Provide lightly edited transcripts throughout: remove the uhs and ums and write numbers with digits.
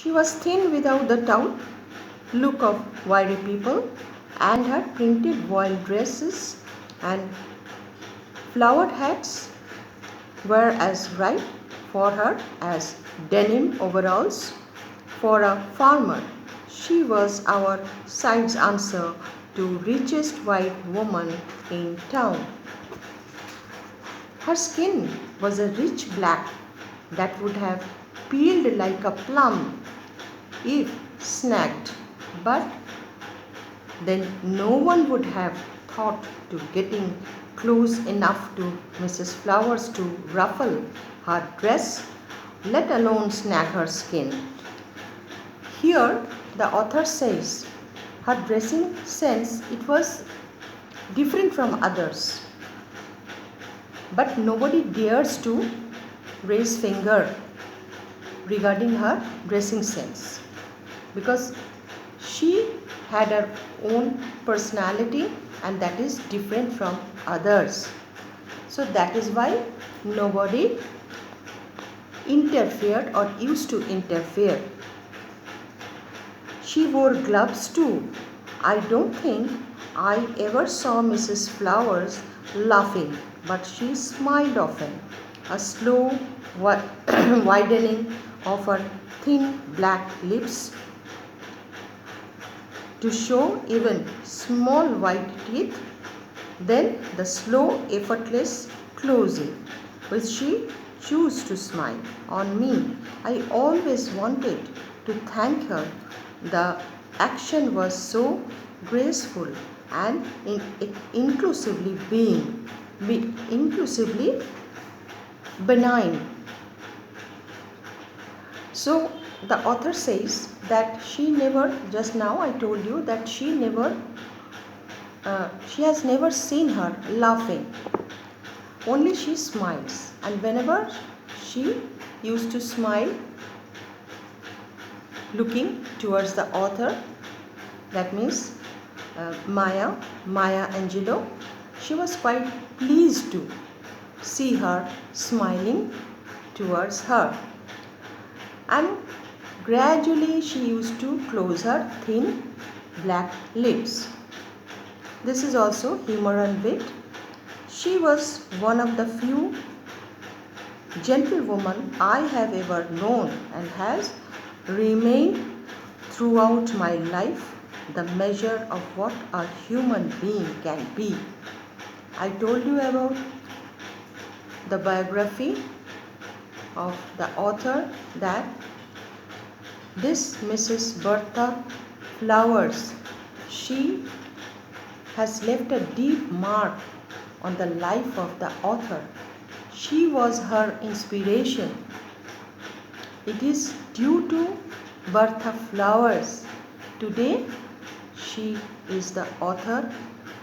She was thin without the tout look of wiry people, and her printed voile dresses and flowered hats were as right for her as denim overalls for a farmer. She was our side's answer to richest white woman in town. Her skin was a rich black that would have peeled like a plum if snagged, but then no one would have thought to getting close enough to Mrs. Flowers to ruffle her dress, let alone snag her skin. Here the author says her dressing sense it was different from others, but nobody dares to raise finger regarding her dressing sense because she had her own personality and that is different from others. So that is why nobody interfered or used to interfere. She wore gloves too. I don't think I ever saw Mrs. Flowers laughing, but she smiled often, a slow widening of her thin black lips to show even small white teeth, then the slow, effortless closing, which she chose to smile on me. I always wanted to thank her. The action was so graceful and inclusively inclusively benign. So the author says that she never, just now I told you that she has never seen her laughing. Only she smiles, and whenever she used to smile looking towards the author, that means Maya Angelou, she was quite pleased to see her smiling towards her. And gradually she used to close her thin black lips. This is also humor and wit. She was one of the few gentlewomen I have ever known and has remained throughout my life the measure of what a human being can be. I told you about the biography of the author that this Mrs. Bertha Flowers, she has left a deep mark on the life of the author. She was her inspiration. It is due to Bertha Flowers. Today, she is the author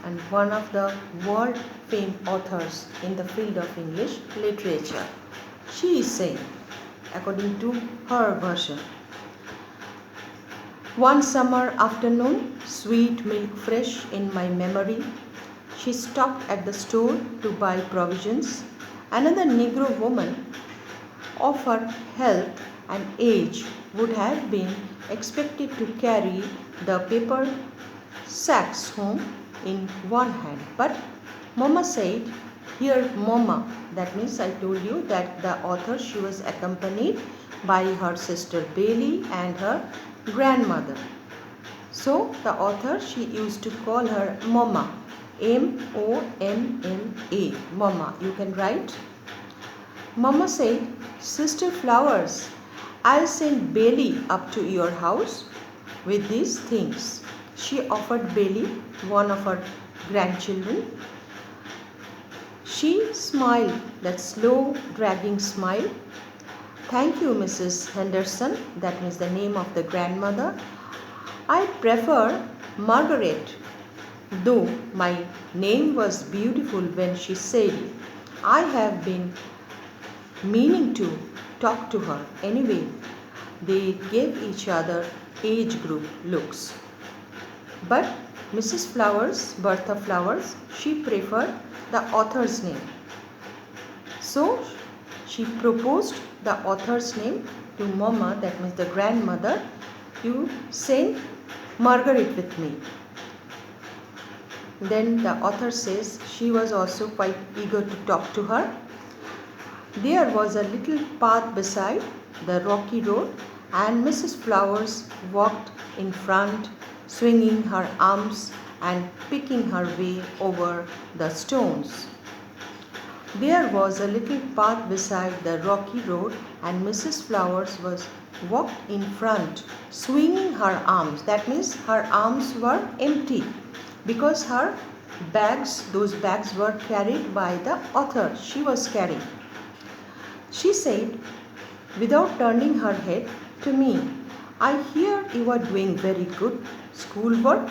and one of the world famed authors in the field of English literature. She is saying, according to her version, one summer afternoon, sweet milk fresh in my memory, she stopped at the store to buy provisions. Another Negro woman of her health and age would have been expected to carry the paper sacks home in one hand. But Mama said, here Mama, that means I told you that the author, she was accompanied by her sister Bailey and her grandmother. So the author, she used to call her Mama, Momma, Mama. You can write. Mama said, Sister Flowers, I'll send Bailey up to your house with these things. She offered Bailey one of her grandchildren. She smiled, that slow, dragging smile. Thank you, Mrs. Henderson, that means the name of the grandmother. I prefer Margaret, though my name was beautiful when she said it. I have been meaning to talk to her. Anyway, they gave each other age group looks. But Mrs. Flowers, Bertha Flowers, she preferred the author's name. So she proposed the author's name to Mama, that means the grandmother, you send Margaret with me. Then the author says she was also quite eager to talk to her. There was a little path beside the rocky road, and Mrs. Flowers walked in front, swinging her arms and picking her way over the stones. There was a little path beside the rocky road, and Mrs. Flowers walked in front, swinging her arms. That means her arms were empty because her those bags were carried by the author. She was carrying. She said, without turning her head to me, "I hear you are doing very good schoolwork,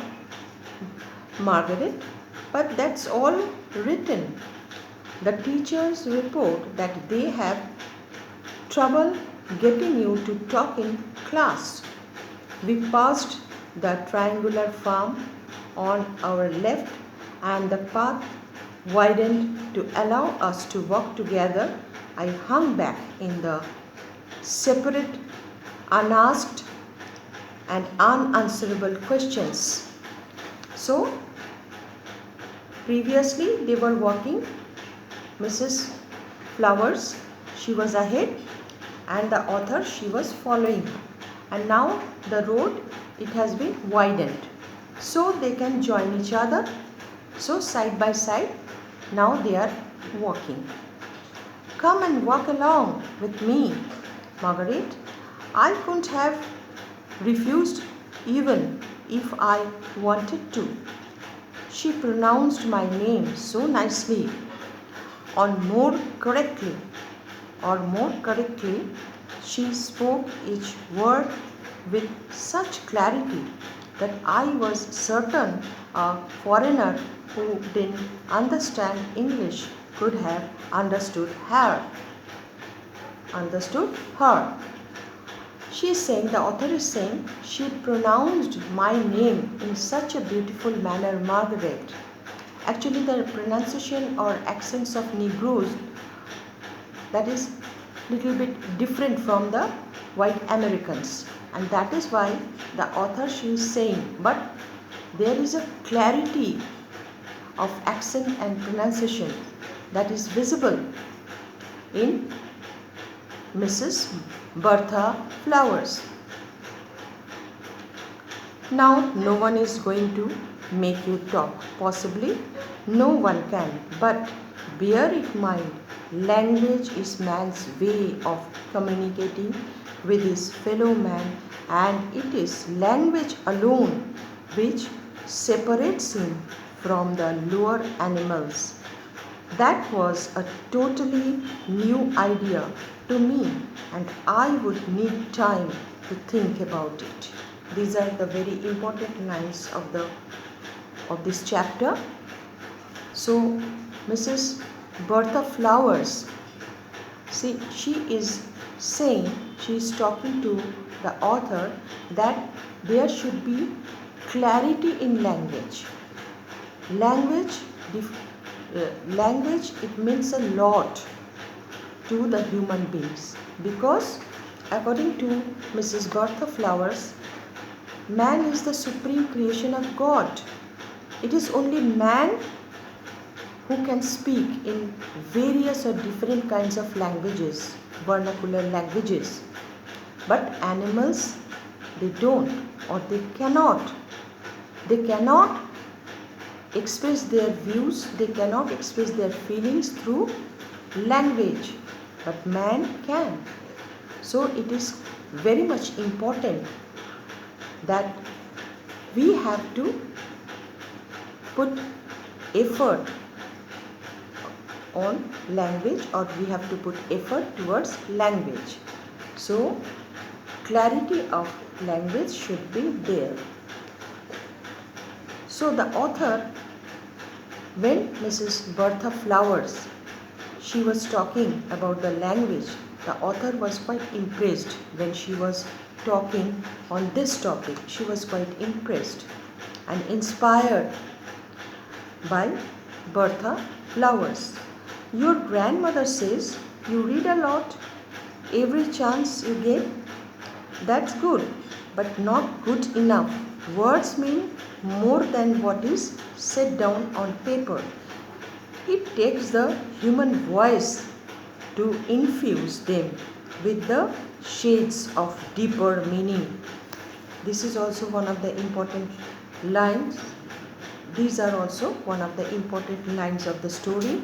Margaret, but that's all written. The teachers report that they have trouble getting you to talk in class." We passed the triangular farm on our left, and the path widened to allow us to walk together. I hung back in the separate, unasked and unanswerable questions. So, previously they were walking. Mrs. Flowers, she was ahead, and the author, she was following her. And now the road, it has been widened, so they can join each other. So side by side, now they are walking. "Come and walk along with me, Margaret." I couldn't have refused even if I wanted to. She pronounced my name so nicely, more correctly, she spoke each word with such clarity that I was certain a foreigner who didn't understand English could have understood her. She is saying, the author is saying, she pronounced my name in such a beautiful manner, Margaret. Actually, the pronunciation or accents of Negroes, that is little bit different from the white Americans, and that is why the author, she is saying, but there is a clarity of accent and pronunciation that is visible in Mrs. Bertha Flowers. Now, no one is going to make you talk. Possibly, no one can. But bear in mind, language is man's way of communicating with his fellow man, and it is language alone which separates him from the lower animals. That was a totally new idea to me, and I would need time to think about it. These are the very important lines of this chapter. So, Mrs. Bertha Flowers, see, she is saying, she is talking to the author that there should be clarity in language. Language, it means a lot to the human beings, because according to Mrs. Bertha Flowers, man is the supreme creation of God. It is only man who can speak in various or different kinds of languages, vernacular languages. But animals, they don't, or they cannot. They cannot express their views, they cannot express their feelings through language, but man can. So it is very much important that we have to put effort on language, or we have to put effort towards language. So clarity of language should be there. So the author, when Mrs. Bertha Flowers, she was talking about the language, the author was quite impressed when she was talking on this topic. She was quite impressed and inspired by Bertha Flowers. Your grandmother says you read a lot. every chance you get. That's good, but not good enough. Words mean more than what is set down on paper. It takes the human voice to infuse them with the shades of deeper meaning. This is also one of the important lines. These are also one of the important lines of the story.